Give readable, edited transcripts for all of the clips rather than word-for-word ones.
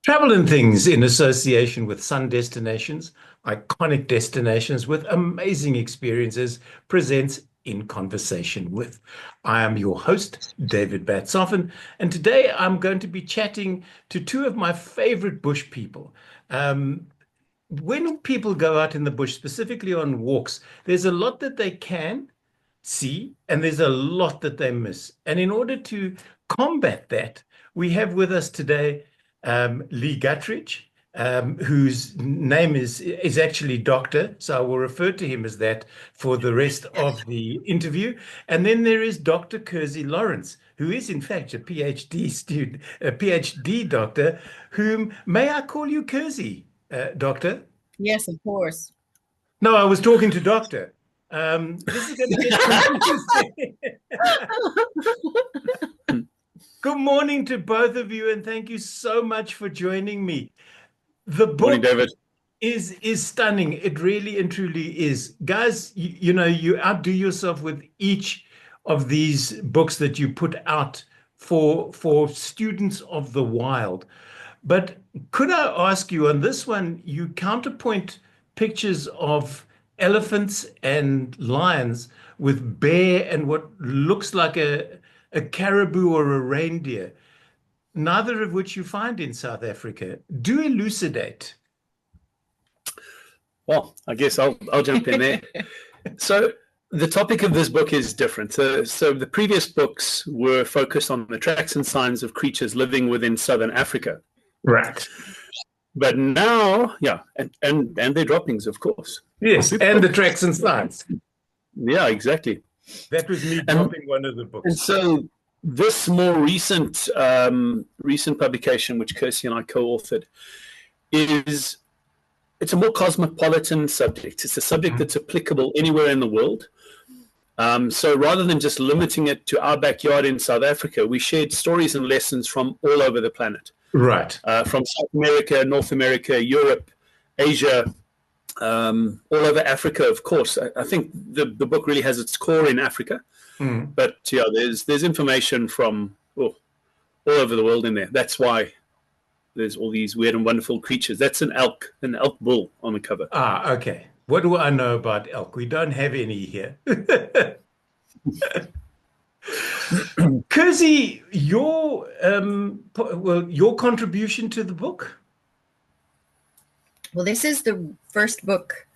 Travel and Things in association with Sun Destinations, iconic destinations with amazing experiences, presents In Conversation With. I am your host, David Batsoffen, and today I'm going to be chatting to two of my favorite bush people. Um, when people go out in the bush, specifically on walks, there's a lot that they can see, and there's a lot that they miss. And in order to combat that, we have with us today Lee Gutteridge, whose name is actually Doctor, so I will refer to him as that for the rest of the interview. And then there is Dr. Kersey Lawrence, who is in fact a PhD student, a PhD doctor, whom may I call you Kersey, Doctor? Yes, of course. No, I was talking to Doctor. This is going to get confusing. Good morning to both of you, and thank you so much for joining me. The book Morning, David. is stunning. It really and truly is. Guys, you outdo yourself with each of these books that you put out for students of the wild. But could I ask you, on this one, you counterpoint pictures of elephants and lions with bear and what looks like a caribou or a reindeer, neither of which you find in South Africa. Do elucidate. Well, I guess I'll jump in there. So the topic of this book is different. So the previous books were focused on the tracks and signs of creatures living within Southern Africa. Right. But now, yeah, and their droppings, of course. Yes, and the tracks and signs. Yeah, exactly. That was me dropping one of the books. And so this more recent publication, which Kersey and I co-authored, it's a more cosmopolitan subject. It's a subject that's applicable anywhere in the world. So rather than just limiting it to our backyard in South Africa, we shared stories and lessons from all over the planet. Right. From South America, North America, Europe, Asia, all over Africa, of course. I think the book really has its core in Africa. But yeah, there's information from all over the world in there. That's why there's all these weird and wonderful creatures. That's an elk bull on the cover. Ah, okay. What do I know about elk? We don't have any here. Kersey, your contribution to the book? Well, this is the first book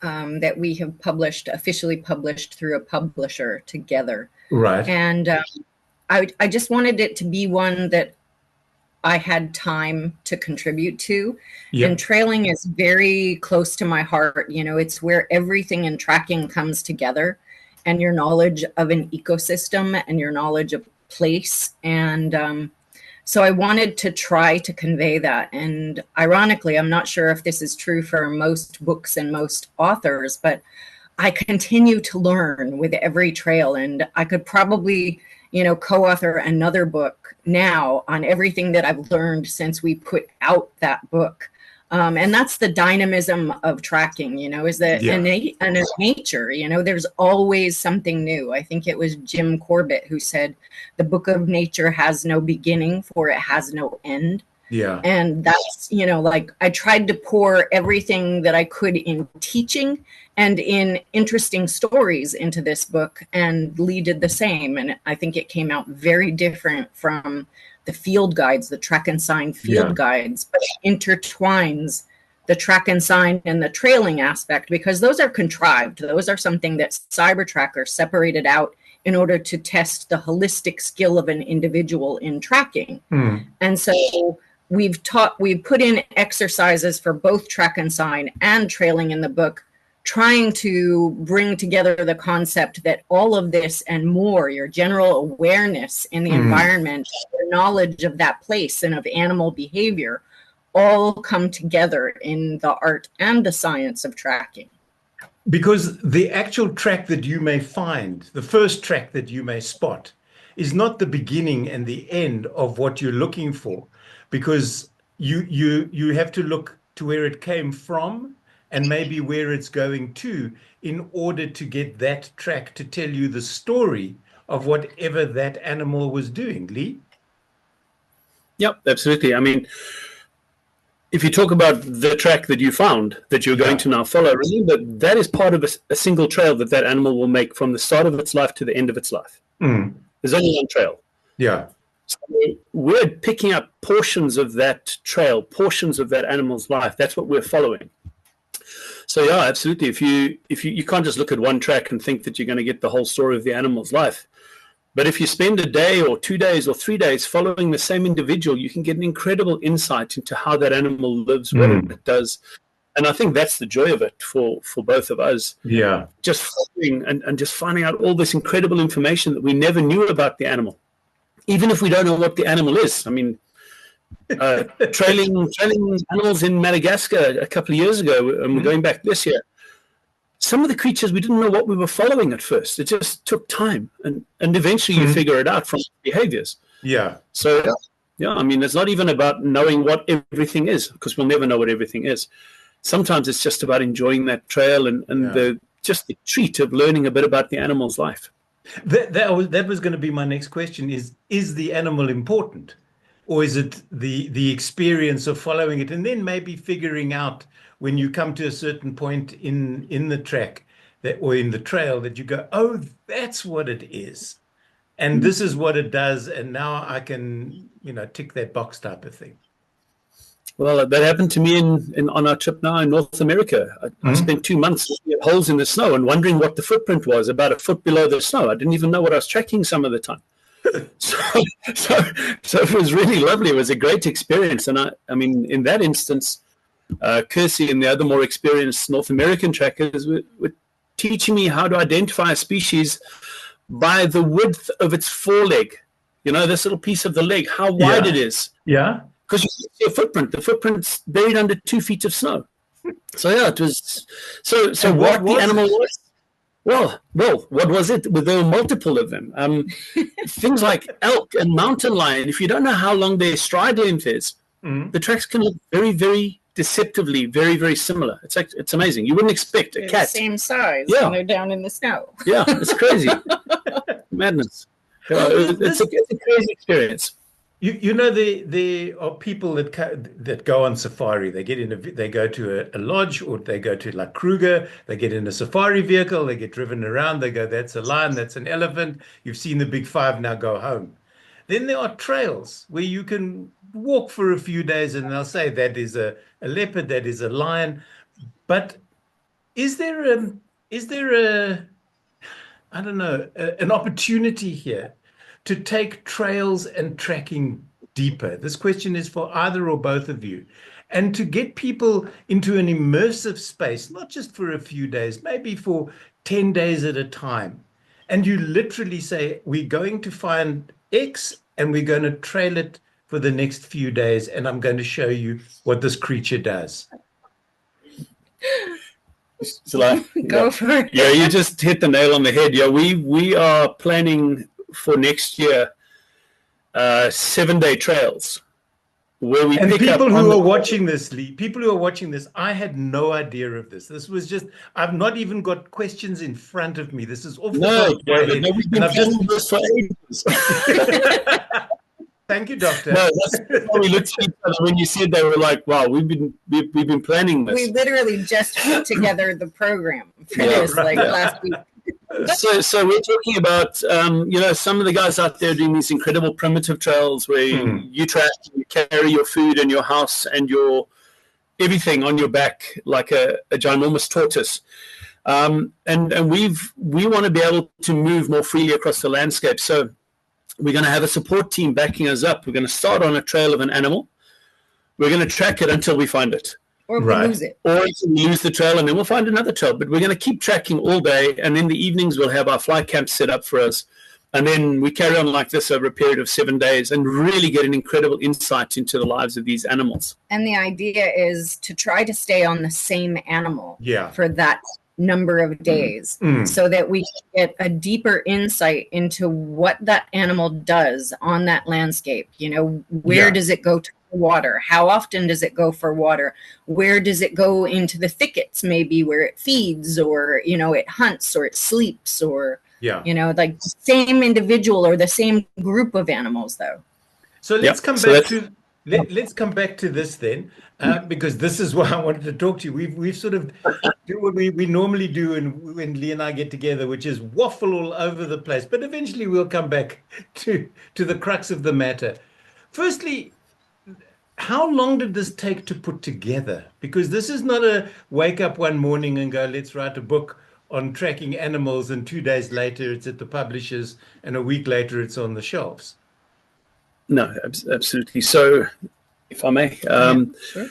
that we have officially published through a publisher together. Right. And I just wanted it to be one that I had time to contribute to. Yep. And trailing is very close to my heart. It's where everything in tracking comes together, and your knowledge of an ecosystem and your knowledge of place. And so I wanted to try to convey that. And ironically, I'm not sure if this is true for most books and most authors, but I continue to learn with every trail. And I could probably, co-author another book now on everything that I've learned since we put out that book. And that's the dynamism of tracking, is that innate nature, there's always something new. I think it was Jim Corbett who said, the book of nature has no beginning, for it has no end. Yeah. And that's, I tried to pour everything that I could in teaching and in interesting stories into this book, and Lee did the same. And I think it came out very different from the field guides, the track and sign field guides, but it intertwines the track and sign and the trailing aspect, because those are contrived. Those are something that CyberTracker separated out in order to test the holistic skill of an individual in tracking. And so we've put in exercises for both track and sign and trailing in the book, trying to bring together the concept that all of this and more, your general awareness in the environment, your knowledge of that place and of animal behavior, all come together in the art and the science of tracking. Because the actual track that you may find, the first track that you may spot, is not the beginning and the end of what you're looking for, because you have to look to where it came from and maybe where it's going to, in order to get that track to tell you the story of whatever that animal was doing. Lee? Yep, absolutely. I mean, if you talk about the track that you found that you're going to now follow, remember that is part of a single trail that animal will make from the start of its life to the end of its life. There's only one trail. Yeah. So we're picking up portions of that trail, portions of that animal's life. That's what we're following. So yeah, absolutely. If you can't just look at one track and think that you're going to get the whole story of the animal's life. But if you spend a day or 2 days or 3 days following the same individual, you can get an incredible insight into how that animal lives, what it does. And I think that's the joy of it for both of us. Yeah. Just following and just finding out all this incredible information that we never knew about the animal, even if we don't know what the animal is. I mean, trailing animals in Madagascar a couple of years ago, and we're going back this year. Some of the creatures, we didn't know what we were following at first. It just took time. And eventually you figure it out from behaviors. Yeah. So, yeah, I mean, it's not even about knowing what everything is, because we'll never know what everything is. Sometimes it's just about enjoying that trail and the treat of learning a bit about the animal's life. That was going to be my next question is the animal important? Or is it the experience of following it and then maybe figuring out when you come to a certain point in the track or in the trail that you go, oh, that's what it is. And this is what it does. And now I can, tick that box type of thing. Well, that happened to me on our trip now in North America. I spent 2 months looking at holes in the snow and wondering what the footprint was about a foot below the snow. I didn't even know what I was tracking some of the time. So it was really lovely. It was a great experience. And I mean, in that instance, Kersey and the other more experienced North American trackers were teaching me how to identify a species by the width of its foreleg. This little piece of the leg, how wide it is. Yeah. Because you see a footprint. The footprint's buried under 2 feet of snow. So yeah, it was. So what the animal was? Well, what was it? Well, there were multiple of them. Things like elk and mountain lion. If you don't know how long their stride length is, the tracks can look very, very deceptively very, very similar. It's amazing. You wouldn't expect a cat the same size when they're down in the snow. Yeah, it's crazy. Madness. It's a crazy experience. There are people that go on safari. They go to a lodge, or they go to like Kruger. They get in a safari vehicle. They get driven around. They go, that's a lion, that's an elephant. You've seen the big five. Now go home. Then there are trails where you can walk for a few days, and they'll say that is a leopard, that is a lion. But is there I don't know, an opportunity here to take trails and tracking deeper? This question is for either or both of you. And to get people into an immersive space, not just for a few days, maybe for 10 days at a time. And you literally say, we're going to find X and we're going to trail it for the next few days. And I'm going to show you what this creature does. Go for it. Yeah, you just hit the nail on the head. Yeah, we are planning for next year 7-day trails where we pick people up who are watching this, Lee, people who are watching this, I had no idea of this. This was just, I've not even got questions in front of me. This is all we've been planning this for ages. Thank you, Doctor. No, that's how we looked at each other when you said they were like, wow, we've been planning this. We literally just put together the program for this last week. So we're talking about some of the guys out there doing these incredible primitive trails where you track, you carry your food and your house and your everything on your back like a ginormous tortoise. And we want to be able to move more freely across the landscape. So we're going to have a support team backing us up. We're going to start on a trail of an animal. We're going to track it until we find it. Or we lose it. Or we lose the trail and then we'll find another trail. But we're going to keep tracking all day. And in the evenings, we'll have our fly camp set up for us. And then we carry on like this over a period of 7 days and really get an incredible insight into the lives of these animals. And the idea is to try to stay on the same animal for that number of days so that we can get a deeper insight into what that animal does on that landscape. Where does it go to water? How often does it go for water? Where does it go into the thickets, maybe where it feeds, or it hunts, or it sleeps, or like the same individual or the same group of animals, though. So let's come back let's come back to this then, because this is why I wanted to talk to you. We've sort of do what we normally do when Lee and I get together, which is waffle all over the place. But eventually we'll come back to the crux of the matter. Firstly, how long did this take to put together? Because this is not a wake up one morning and go, let's write a book on tracking animals, and 2 days later it's at the publishers, and a week later it's on the shelves. No, absolutely. So, if I may, Sure.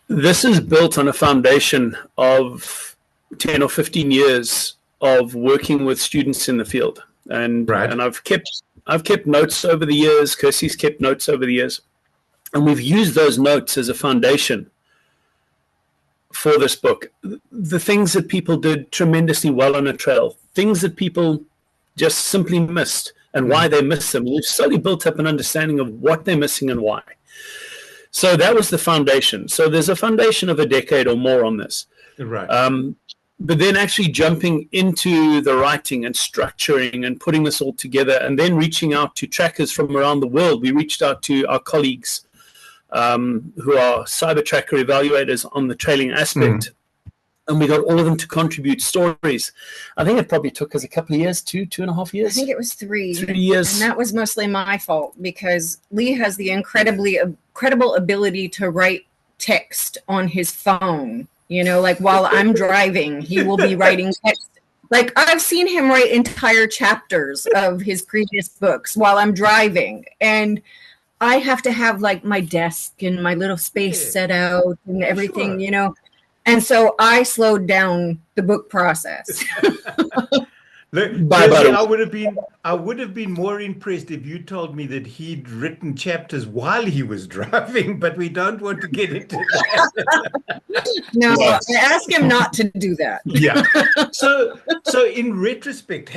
this is built on a foundation of 10 or 15 years of working with students in the field. And Right. and I've kept notes over the years. Kersey's kept notes over the years. And we've used those notes as a foundation for this book. The things that people did tremendously well on a trail, things that people just simply missed and why they missed them. We've slowly built up an understanding of what they're missing and why. So that was the foundation. So there's a foundation of a decade or more on this. Right. But then actually jumping into the writing and structuring and putting this all together, and then reaching out to trackers from around the world. We reached out to our colleagues who are cyber tracker evaluators on the trailing aspect. And we got all of them to contribute stories. I think it probably took us a couple of years, 2.5 years. I think it was 3. 3 years. And that was mostly my fault, because Lee has the incredible ability to write text on his phone. You know, like while I'm driving, he will be writing text. Like I've seen him write entire chapters of his previous books while I'm driving. And I have to have like my desk and my little space set out and everything, you know. And so I slowed down the book process. Look, Kersey, I would have been more impressed if you told me that he'd written chapters while he was driving, but we don't want to get into that. No, I asked him not to do that. Yeah. So in retrospect,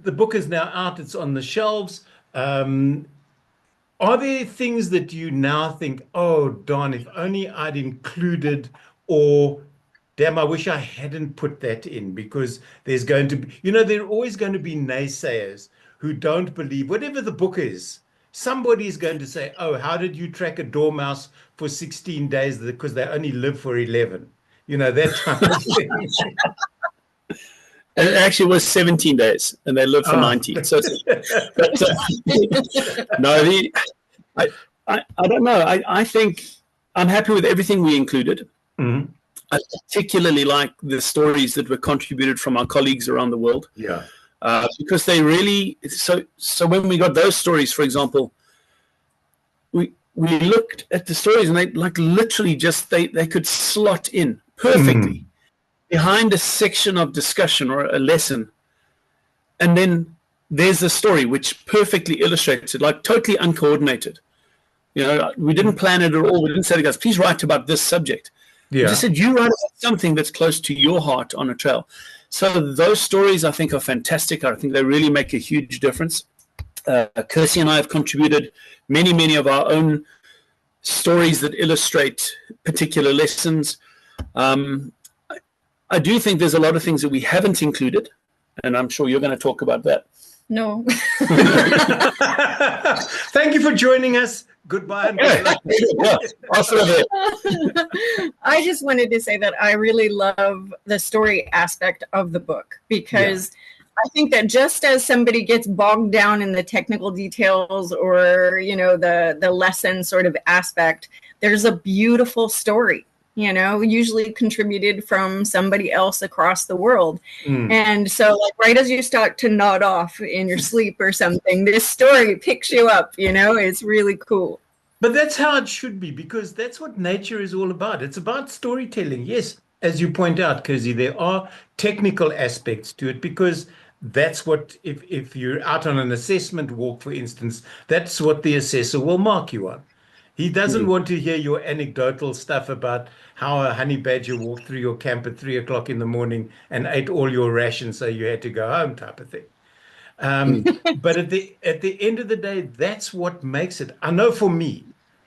the book is now out, it's on the shelves. Are there things that you now think, oh, darn, if only I'd included, or damn, I wish I hadn't put that in? Because there's going to be, there are always going to be naysayers who don't believe whatever the book is. Somebody is going to say, oh, how did you track a dormouse for 16 days because they only live for 11? That type of thing. And it actually was 17 days, and they lived for 19. So, no, I don't know. I think I'm happy with everything we included. Mm-hmm. I particularly like the stories that were contributed from our colleagues around the world. Yeah. Because they really, so when we got those stories, for example, we looked at the stories, and they like literally just, they could slot in perfectly behind a section of discussion or a lesson. And then there's the story which perfectly illustrates it, like totally uncoordinated. We didn't plan it at all. We didn't say to guys, please write about this subject. Yeah. We just said, you write about something that's close to your heart on a trail. So those stories, I think, are fantastic. I think they really make a huge difference. Kersey and I have contributed many, many of our own stories that illustrate particular lessons. I do think there's a lot of things that we haven't included, and I'm sure you're going to talk about that. No. Thank you for joining us. Goodbye. And Yeah, awesome. I just wanted to say that I really love the story aspect of the book, because I think that just as somebody gets bogged down in the technical details or, the lesson sort of aspect, there's a beautiful story, usually contributed from somebody else across the world. And so like right as you start to nod off in your sleep or something, this story picks you up, it's really cool. But that's how it should be, because that's what nature is all about. It's about storytelling. Yes, as you point out, Kersey, there are technical aspects to it, because that's what, if you're out on an assessment walk, for instance, that's what the assessor will mark you on. He doesn't want to hear your anecdotal stuff about how a honey badger walked through your camp at 3 o'clock in the morning and ate all your rations, so you had to go home, type of thing. But at the end of the day, that's what makes it. I know for me,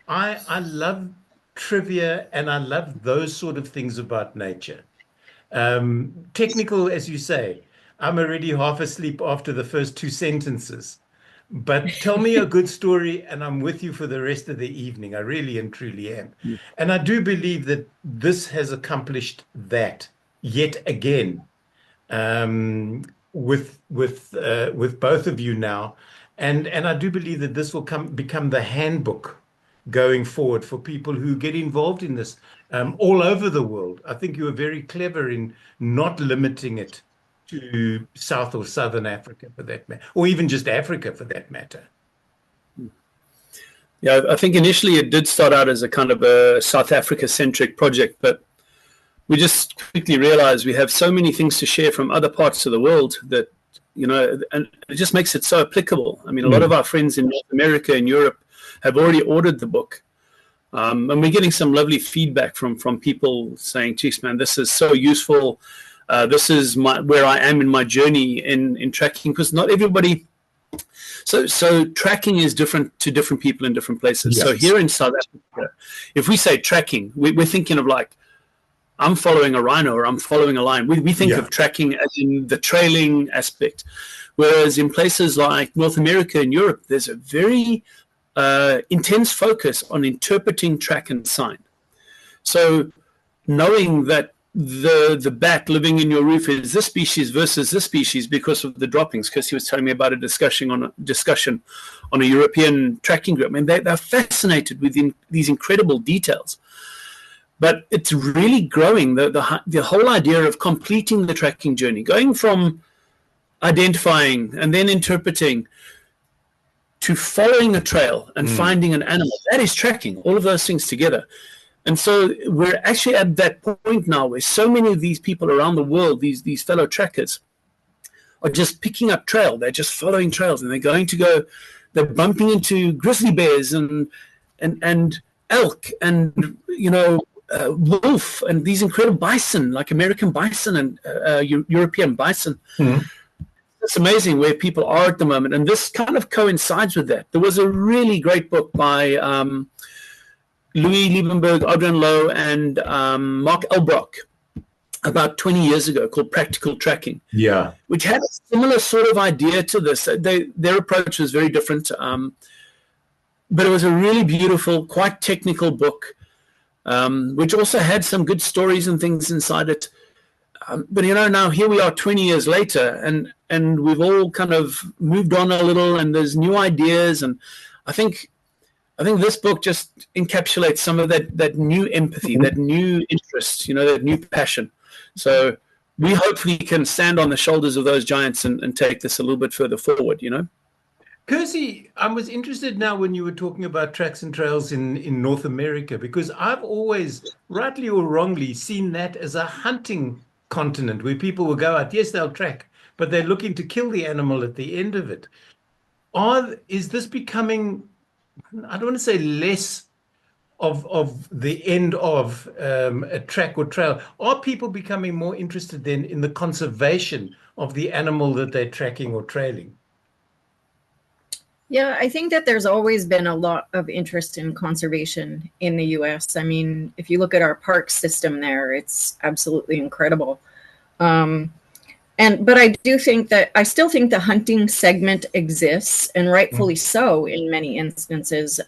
I love trivia, and I love those sort of things about nature. Technical, as you say, I'm already half asleep after the first 2 sentences. But tell me a good story, and I'm with you for the rest of the evening. I really and truly am. And I do believe that this has accomplished that yet again, with both of you now, and I do believe that this will become the handbook going forward for people who get involved in this all over the world. I think you are very clever in not limiting it to South or Southern Africa for that matter, or even just Africa for that matter. Yeah, I think initially it did start out as a kind of a South Africa-centric project, but we just quickly realized we have so many things to share from other parts of the world that, and it just makes it so applicable. I mean, a lot of our friends in North America and Europe have already ordered the book. And we're getting some lovely feedback from people saying, geez, man, this is so useful. This is where I am in my journey in tracking, because not everybody. So tracking is different to different people in different places. Yes. So here in South Africa, if we say tracking, we're thinking of like, I'm following a rhino or I'm following a lion. We think of tracking as in the trailing aspect. Whereas in places like North America and Europe, there's a very intense focus on interpreting track and sign. So knowing that the bat living in your roof is this species versus this species because of the droppings. Because he was telling me about a discussion on a European tracking group. I mean, they're fascinated with these incredible details. But it's really growing the whole idea of completing the tracking journey, going from identifying and then interpreting to following a trail and finding an animal. That is tracking, all of those things together. And so we're actually at that point now where so many of these people around the world, these fellow trackers, are just picking up trail. They're just following trails, and they're bumping into grizzly bears and elk and, wolf and these incredible bison, like American bison and European bison. It's amazing where people are at the moment. And this kind of coincides with that. There was a really great book by Louis Liebenberg, Adrian Lowe, and Mark Elbrock about 20 years ago called Practical Tracking. Yeah. Which had a similar sort of idea to this. Their approach was very different. But it was a really beautiful, quite technical book, which also had some good stories and things inside it. But now here we are 20 years later, and we've all kind of moved on a little, and there's new ideas, and I think this book just encapsulates some of that new empathy, that new interest, that new passion. So we hopefully can stand on the shoulders of those giants and take this a little bit further forward, Kersey, I was interested now when you were talking about tracks and trails in North America, because I've always, rightly or wrongly, seen that as a hunting continent where people will go out. Yes, they'll track, but they're looking to kill the animal at the end of it. Is this becoming, I don't want to say less of the end of a track or trail? Are people becoming more interested then in the conservation of the animal that they're tracking or trailing? Yeah, I think that there's always been a lot of interest in conservation in the US. I mean, if you look at our park system there, it's absolutely incredible. But I still think the hunting segment exists, and rightfully so in many instances.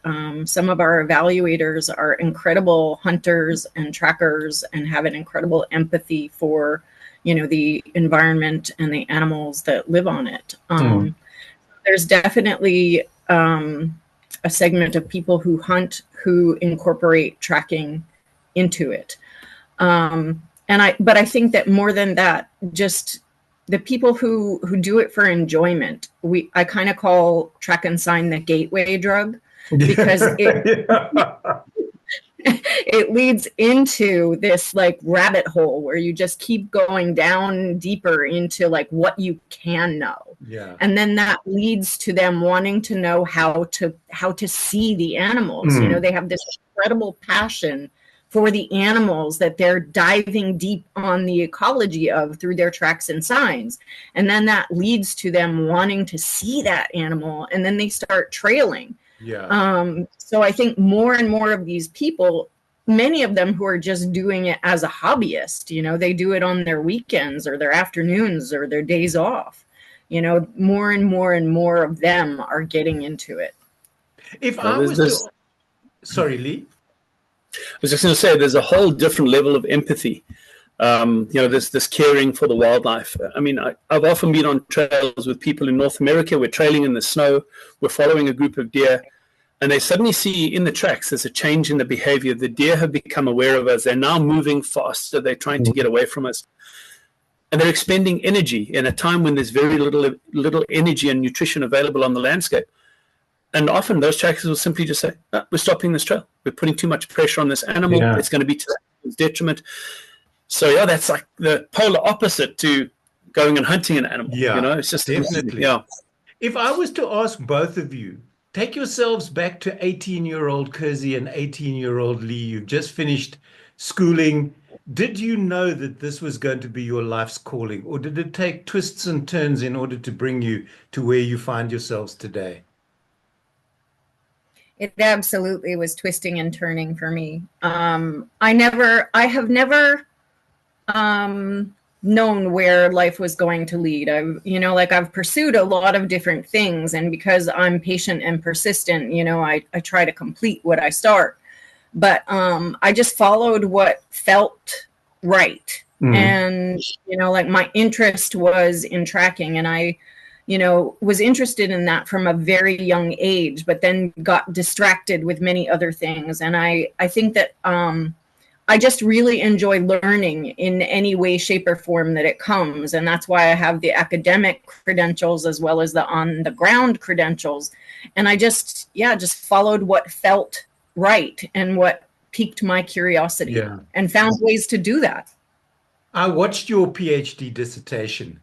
Some of our evaluators are incredible hunters and trackers and have an incredible empathy for, the environment and the animals that live on it. There's definitely a segment of people who hunt who incorporate tracking into it. But I think that more than that, just the people who do it for enjoyment, I kind of call track and sign the gateway drug, because it leads into this like rabbit hole where you just keep going down deeper into like what you can know. Yeah. And then that leads to them wanting to know how to see the animals. They have this incredible passion for the animals that they're diving deep on the ecology of through their tracks and signs. And then that leads to them wanting to see that animal, and then they start trailing. Yeah. So I think more and more of these people, many of them who are just doing it as a hobbyist, they do it on their weekends or their afternoons or their days off. more and more and more of them are getting into it. If I was to, sorry, Lee. I was just going to say, there's a whole different level of empathy. There's this caring for the wildlife. I mean, I've often been on trails with people in North America. We're trailing in the snow. We're following a group of deer. And they suddenly see in the tracks there's a change in the behavior. The deer have become aware of us. They're now moving faster. They're trying to get away from us. And they're expending energy in a time when there's very little energy and nutrition available on the landscape. And often those trackers will simply just say, we're stopping this trail. We're putting too much pressure on this animal. Yeah. It's going to be to its detriment. So, yeah, that's like the polar opposite to going and hunting an animal. Yeah, it's just definitely. Yeah. If I was to ask both of you, take yourselves back to 18-year-old Kersey and 18-year-old Lee. You've just finished schooling. Did you know that this was going to be your life's calling, or did it take twists and turns in order to bring you to where you find yourselves today? It absolutely was twisting and turning for me. I have never known where life was going to lead. I've pursued a lot of different things, and because I'm patient and persistent, I try to complete what I start. But I just followed what felt right. Mm-hmm. And, my interest was in tracking, and I was interested in that from a very young age, but then got distracted with many other things. And I think that I just really enjoy learning in any way, shape, or form that it comes. And that's why I have the academic credentials as well as the on-the-ground credentials. And I just followed what felt right and what piqued my curiosity, and found ways to do that. I watched your PhD dissertation.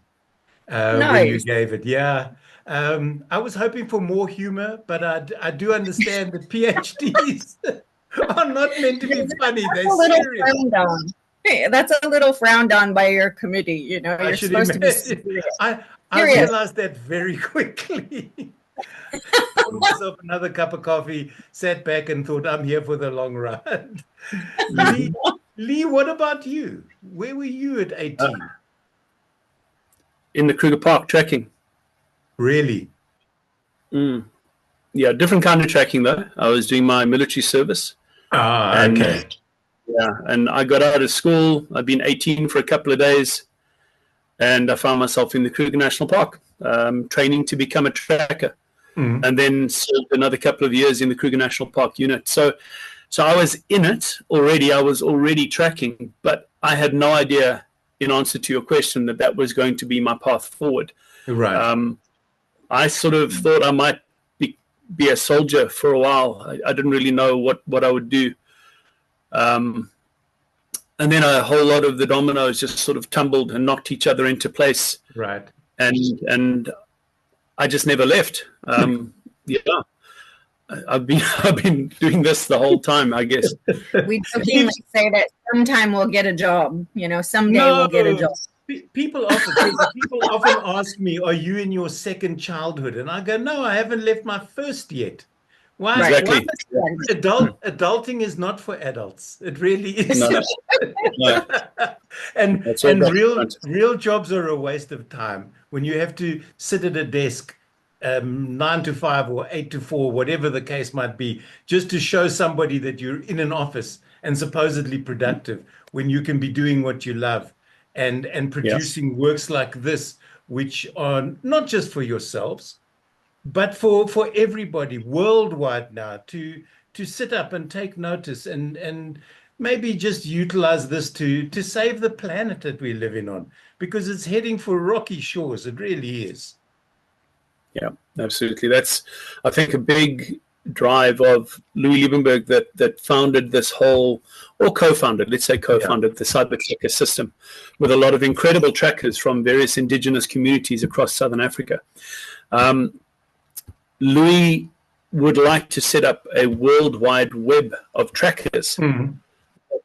Nice. When you gave it. Yeah. I was hoping for more humor, but I do understand that PhDs are not meant to be funny. They're serious. That's a little frowned on by your committee. You're supposed to be serious. I realized that very quickly. Poured myself another cup of coffee, sat back and thought, I'm here for the long run. Lee, what about you? Where were you at 18? In the Kruger Park tracking. Really? Yeah, different kind of tracking though. I was doing my military service. Okay. Yeah, and I got out of school. I'd been 18 for a couple of days, and I found myself in the Kruger National Park, training to become a tracker, and then served another couple of years in the Kruger National Park unit. So I was in it already. I was already tracking, but I had no idea, in answer to your question, that was going to be my path forward. Right. I sort of thought I might be a soldier for a while. I didn't really know what I would do. And then a whole lot of the dominoes just sort of tumbled and knocked each other into place. Right. And I just never left. Yeah. I've been doing this the whole time, I guess. We jokingly say that sometime we'll get a job. Someday we'll get a job. People often ask me, "Are you in your second childhood?" And I go, "No, I haven't left my first yet." Why? Exactly. Adulting is not for adults. It really is. No. And real jobs are a waste of time when you have to sit at a desk. 9 to 5 or 8 to 4, whatever the case might be, just to show somebody that you're in an office and supposedly productive when you can be doing what you love and producing works like this, which are not just for yourselves, but for everybody worldwide now to sit up and take notice and maybe just utilize this to save the planet that we're living on, because it's heading for rocky shores. It really is. Yeah, absolutely. That's, I think, a big drive of Louis Liebenberg that founded this whole, or co-founded the cyber tracker system with a lot of incredible trackers from various indigenous communities across Southern Africa. Louis would like to set up a worldwide web of trackers that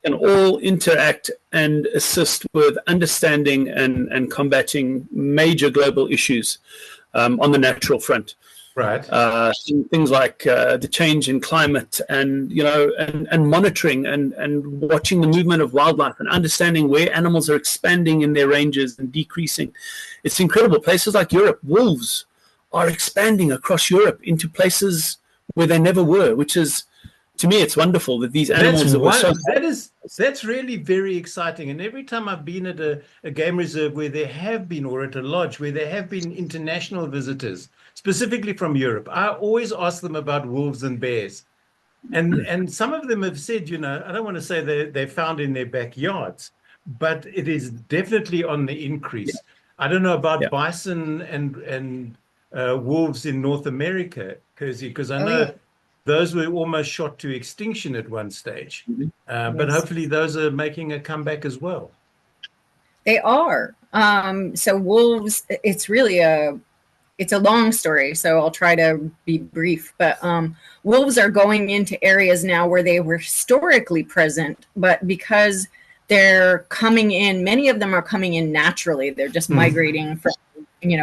can all interact and assist with understanding and combating major global issues on the natural front. Right. Things like the change in climate, and and monitoring and watching the movement of wildlife and understanding where animals are expanding in their ranges and decreasing. It's incredible. Places like Europe, wolves are expanding across Europe into places where they never were, which is, to me, it's wonderful that these animals that's really very exciting. And every time I've been at a game reserve where there have been, or at a lodge where there have been international visitors, specifically from Europe, I always ask them about wolves and bears. And some of them have said, I don't want to say they're found in their backyards, but it is definitely on the increase. I don't know about bison and wolves in North America, Kersey, because I know those were almost shot to extinction at one stage. But hopefully those are making a comeback as well. They are. So wolves, it's a long story, so I'll try to be brief. But wolves are going into areas now where they were historically present, but because they're coming in, many of them are coming in naturally. They're just migrating from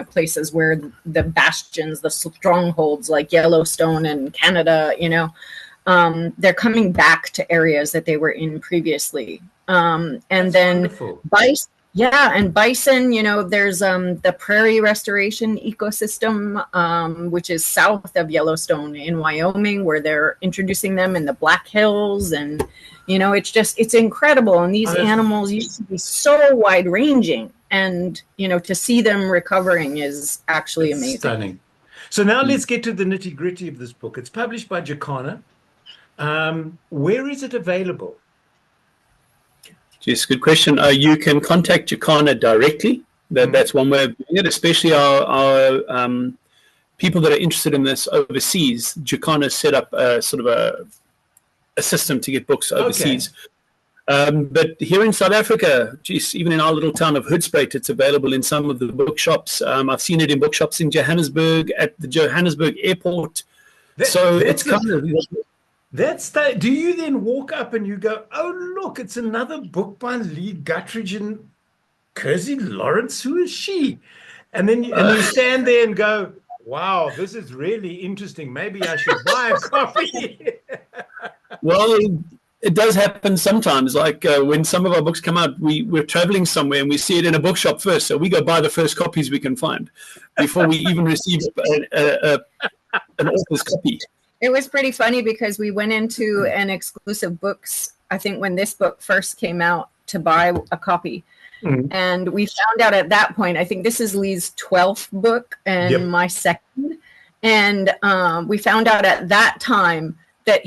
places where the bastions, the strongholds like Yellowstone and Canada, they're coming back to areas that they were in previously. And that's then wonderful. Bison, there's the prairie restoration ecosystem, which is south of Yellowstone in Wyoming, where they're introducing them in the Black Hills. And, it's incredible. And these animals used to be so wide ranging. And, to see them recovering is actually amazing. Stunning. So now let's get to the nitty gritty of this book. It's published by Jacana. Where is it available? Yes, good question. You can contact Jacana directly. That's one way of doing it, especially our people that are interested in this overseas. Jacana set up sort of a system to get books overseas. But here in South Africa, even in our little town of Hoedspruit, it's available in some of the bookshops. I've seen it in bookshops in Johannesburg, at the Johannesburg airport. Do you then walk up and you go, oh, look, it's another book by Lee Gutteridge and Kersey Lawrence? Who is she? And then you stand there and go, wow, this is really interesting. Maybe I should buy a copy. Well, it does happen sometimes. Like when some of our books come out, we're traveling somewhere and we see it in a bookshop first. So we go buy the first copies we can find before we even receive an author's copy. It was pretty funny because we went into an exclusive books, I think when this book first came out, to buy a copy. And we found out at that point, I think this is Lee's 12th book and my second. And we found out at that time that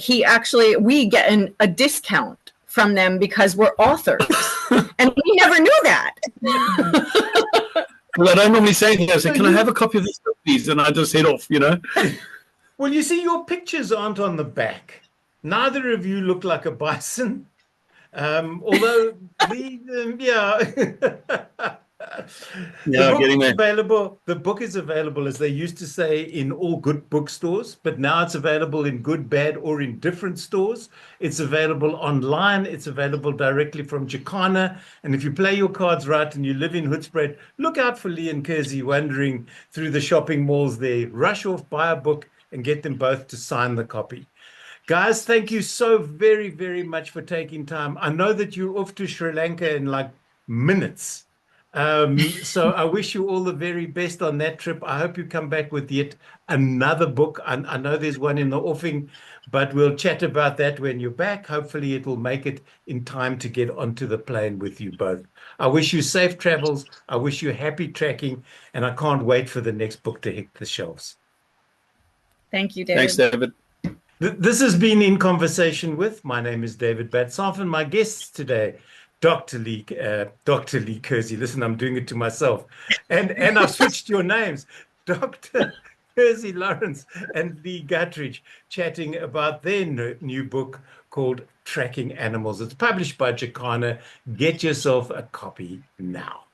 we get a discount from them because we're authors. And we never knew that. Well, I don't normally say anything. I say, can I have a copy of this book, please? And I just head off, Well, you see, your pictures aren't on the back. Neither of you look like a bison. Although, the book is available, as they used to say, in all good bookstores, but now it's available in good, bad, or indifferent stores. It's available online. It's available directly from Jacana. And if you play your cards right and you live in Hoedspruit, look out for Lee and Kersey wandering through the shopping malls there. Rush off, buy a book, and get them both to sign the copy. Guys, thank you so very, very much for taking time. I know that you're off to Sri Lanka in like minutes. So I wish you all the very best on that trip. I hope you come back with yet another book. I know there's one in the offing, but we'll chat about that when you're back. Hopefully it will make it in time to get onto the plane with you both. I wish you safe travels. I wish you happy tracking, and I can't wait for the next book to hit the shelves. Thank you, David. Thanks, David. This has been In Conversation With. My name is David Batsoff, and my guests today, Dr. Lee Kersey. Listen, I'm doing it to myself. And I've switched your names. Dr. Kersey Lawrence and Lee Gutteridge, chatting about their new book called Tracking Animals. It's published by Jacana. Get yourself a copy now.